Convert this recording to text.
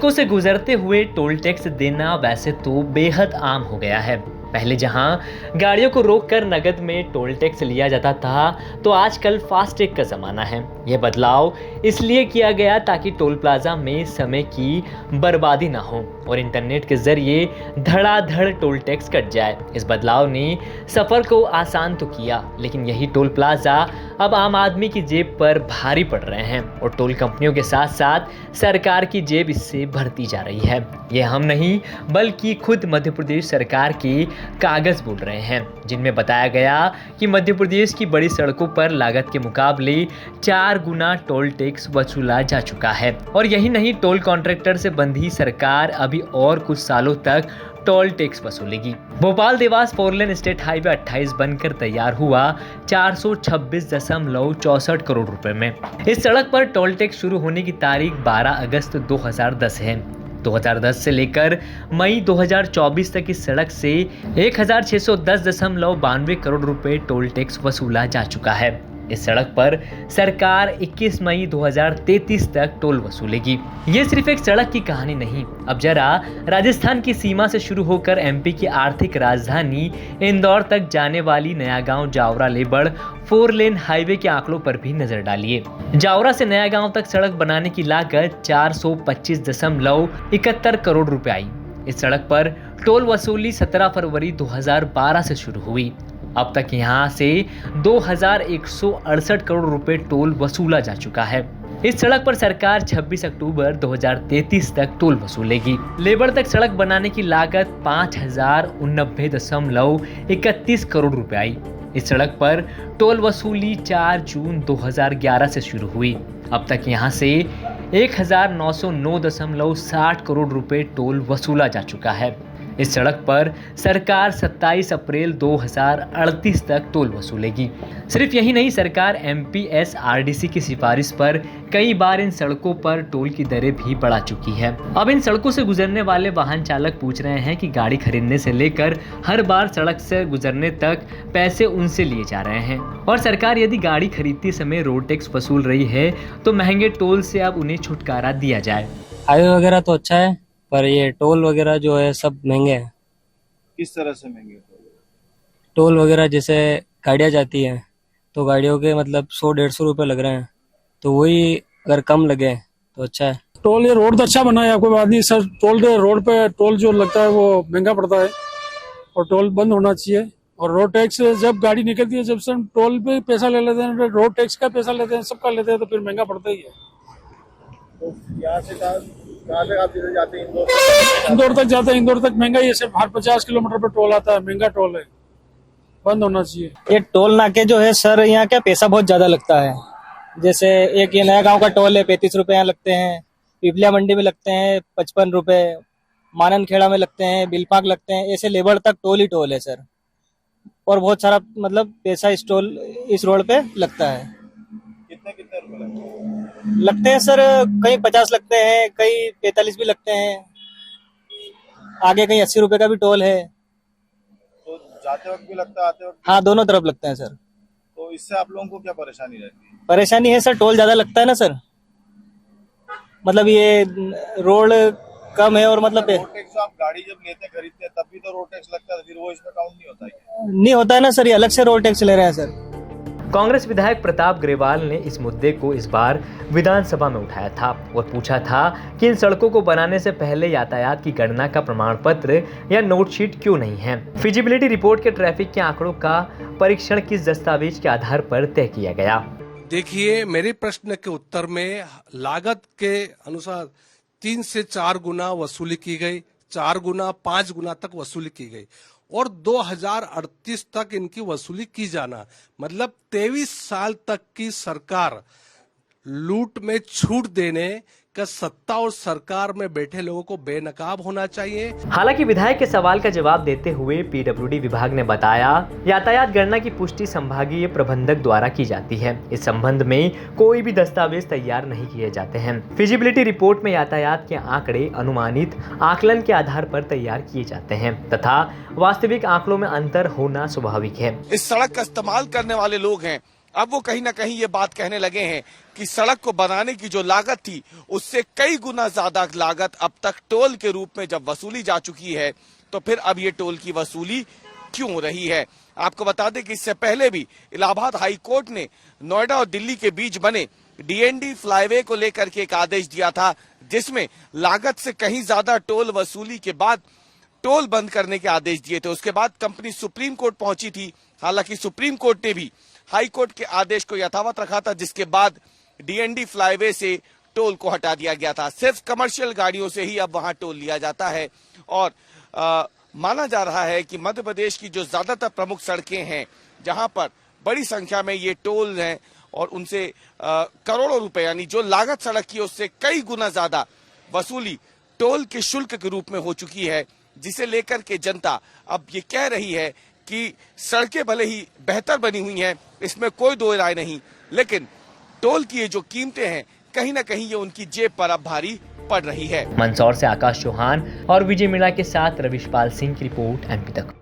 सड़कों से गुजरते हुए टोल टैक्स देना वैसे तो बेहद आम हो गया है। पहले जहां गाड़ियों को रोककर नगद में टोल टैक्स लिया जाता था, तो आजकल फास्टैग का ज़माना है। यह बदलाव इसलिए किया गया ताकि टोल प्लाजा में समय की बर्बादी ना हो और इंटरनेट के जरिए धड़ाधड़ टोल टैक्स कट जाए। इस बदलाव ने सफ़र को आसान तो किया, लेकिन यही टोल प्लाजा अब आम आदमी की जेब पर भारी पड़ रहे हैं और टोल कंपनियों के साथ साथ सरकार की जेब इससे भरती जा रही है। ये हम नहीं बल्कि खुद मध्य प्रदेश सरकार के कागज बोल रहे हैं, जिनमें बताया गया कि मध्य प्रदेश की बड़ी सड़कों पर लागत के मुकाबले 4 गुना टोल टैक्स वसूला जा चुका है। और यही नहीं, टोल कॉन्ट्रैक्टर से बंधी सरकार अभी और कुछ सालों तक टोल टैक्स वसूलेगी। भोपाल देवास 4 लेन स्टेट हाईवे 28 बनकर तैयार हुआ 426.64 करोड़ रुपए में। इस सड़क पर टोल टैक्स शुरू होने की तारीख 12 अगस्त 2010 है। 2010 से लेकर मई 2024 तक इस सड़क से 1610.92 करोड़ रुपए टोल टैक्स वसूला जा चुका है। इस सड़क पर सरकार 21 मई 2033 तक टोल वसूलेगी। ये सिर्फ एक सड़क की कहानी नहीं। अब जरा राजस्थान की सीमा से शुरू होकर एमपी की आर्थिक राजधानी इंदौर तक जाने वाली नया गांव जावरा लेबड़ 4 लेन हाईवे के आंकड़ों पर भी नजर डालिए। जावरा से नया गांव तक सड़क बनाने की लागत 425.71 करोड़ रुपए आई। इस सड़क पर टोल वसूली 17 फरवरी 2012 से शुरू हुई। अब तक यहां से 2168 करोड़ रुपए टोल वसूला जा चुका है। इस सड़क पर सरकार 26 अक्टूबर 2033 तक टोल वसूलेगी। लेबर तक सड़क बनाने की लागत 5089.31 करोड़ रुपए आई। इस सड़क पर टोल वसूली 4 जून 2011 से शुरू हुई। अब तक यहां से 1909.60 करोड़ रुपए टोल वसूला जा चुका है। इस सड़क पर सरकार 27 अप्रैल 2038 तक टोल वसूलेगी। सिर्फ यही नहीं, सरकार MPSRDC की सिफारिश पर कई बार इन सड़कों पर टोल की दरें भी बढ़ा चुकी है। अब इन सड़कों से गुजरने वाले वाहन चालक पूछ रहे हैं कि गाड़ी खरीदने से लेकर हर बार सड़क से गुजरने तक पैसे उनसे लिए जा रहे हैं। और सरकार यदि गाड़ी खरीदते समय रोड टैक्स वसूल रही है, तो महंगे टोल से अब उन्हें छुटकारा दिया जाए। हाईवे वगैरह तो अच्छा है, पर ये टोल वगैरह जो है सब महंगे हैं। किस तरह से महंगे? टोल वगैरह जैसे गाड़ियाँ जाती हैं तो गाड़ियों के मतलब 100-150 रुपए लग रहे हैं, तो वही अगर कम लगे तो अच्छा है। टोल ये रोड तो अच्छा बना है, कोई बात नहीं सर। टोल रोड पे टोल जो लगता है वो महंगा पड़ता है और टोल बंद होना चाहिए। और रोड टैक्स जब गाड़ी निकलती है, जब से हम टोल पे पैसा ले लेते हैं, रोड टैक्स का पैसा लेते हैं, सबका लेते हैं, तो फिर महंगा पड़ता ही है। तो यहाँ से कहाँ तक आप इधर जाते हैं? इंदौर तक जाते हैं। इंदौर तक महंगा ही है, सिर्फ हर 50 किलोमीटर पर टोल आता है। महंगा टोल है, बंद होना चाहिए। ये टोल नाके जो है सर, यहाँ क्या पैसा बहुत ज्यादा लगता है। जैसे एक ये नया गांव का टोल है 35 रुपए यहाँ लगते हैं, पिपलिया मंडी में लगते हैं 55 रुपए, मानन खेड़ा में लगते हैं, बिलपाक लगते हैं, ऐसे लेबर तक टोल ही टोल है सर। और बहुत सारा मतलब पैसा इस रोड पे लगता है। कितने रुपए लगते हैं सर? कहीं 50 लगते हैं, कहीं 45 भी लगते हैं, आगे कहीं 80 रुपए का भी टोल है। तो जाते वक्त भी लगता है, आते वक्त? हाँ, दोनों तरफ लगते हैं सर। तो इससे आप लोगों को क्या परेशानी रहती है? परेशानी है सर, टोल ज्यादा लगता है ना सर। मतलब ये रोड कम है और मतलब रोड टैक्स आप गाड़ी जब लेते हैं, खरीदते हैं, तब भी तो रोड टैक्स लगता है, फिर वो इसमें काउंट नहीं होता है? नहीं होता है ना सर, ये अलग से रोड टैक्स ले रहे हैं सर। कांग्रेस विधायक प्रताप ग्रेवाल ने इस मुद्दे को इस बार विधानसभा में उठाया था और पूछा था कि इन सड़कों को बनाने से पहले यातायात की गणना का प्रमाण पत्र या नोटशीट क्यों नहीं है। फिजिबिलिटी रिपोर्ट के ट्रैफिक के आंकड़ों का परीक्षण किस दस्तावेज के आधार पर तय किया गया? देखिए, मेरे प्रश्न के उत्तर में लागत के अनुसार 3 से 4 गुना वसूली की गई, 4 गुना 5 गुना तक वसूली की गई और 2038 तक इनकी वसूली की जाना। मतलब 23 साल तक की सरकार लूट में छूट देने का सत्ता और सरकार में बैठे लोगों को बेनकाब होना चाहिए। हालांकि विधायक के सवाल का जवाब देते हुए पीडब्ल्यूडी विभाग ने बताया, यातायात गणना की पुष्टि संभागीय प्रबंधक द्वारा की जाती है। इस संबंध में कोई भी दस्तावेज तैयार नहीं किए जाते हैं। फिजिबिलिटी रिपोर्ट में यातायात के आंकड़े अनुमानित आकलन के आधार पर तैयार किए जाते हैं तथा वास्तविक आंकड़ों में अंतर होना स्वाभाविक है। इस सड़क का इस्तेमाल करने वाले लोग हैं अब वो कहीं ना कहीं ये बात कहने लगे हैं कि सड़क को बनाने की जो लागत थी उससे कई गुना ज्यादा लागत अब तक टोल के रूप में जब वसूली जा चुकी है, तो फिर अब ये टोल की वसूली क्यों हो रही है। आपको बता दें कि इससे पहले भी इलाहाबाद हाई कोर्ट ने नोएडा और दिल्ली के बीच बने डीएनडी फ्लाईवे को लेकर के एक आदेश दिया था, जिसमें लागत से कहीं ज्यादा टोल वसूली के बाद टोल बंद करने के आदेश दिए थे। उसके बाद कंपनी सुप्रीम कोर्ट पहुंची थी। हालांकि सुप्रीम कोर्ट ने भी हाई कोर्ट के आदेश को यथावत रखा था, जिसके बाद डीएनडी फ्लाईवे से टोल को हटा दिया गया था। सिर्फ कमर्शियल गाड़ियों से ही अब वहां टोल लिया जाता है। और माना जा रहा है कि मध्य प्रदेश की जो ज्यादातर प्रमुख सड़कें हैं, जहां पर बड़ी संख्या में ये टोल हैं और उनसे करोड़ों रुपए यानी जो लागत सड़क की है उससे कई गुना ज्यादा वसूली टोल के शुल्क के रूप में हो चुकी है, जिसे लेकर के जनता अब ये कह रही है कि सड़कें भले ही बेहतर बनी हुई हैं, इसमें कोई दो राय नहीं, लेकिन टोल की ये जो कीमतें हैं कहीं ना कहीं ये उनकी जेब पर अब भारी पड़ रही है। मंदसौर से आकाश चौहान और विजय मीणा के साथ रविशपाल सिंह की रिपोर्ट एमपी तक।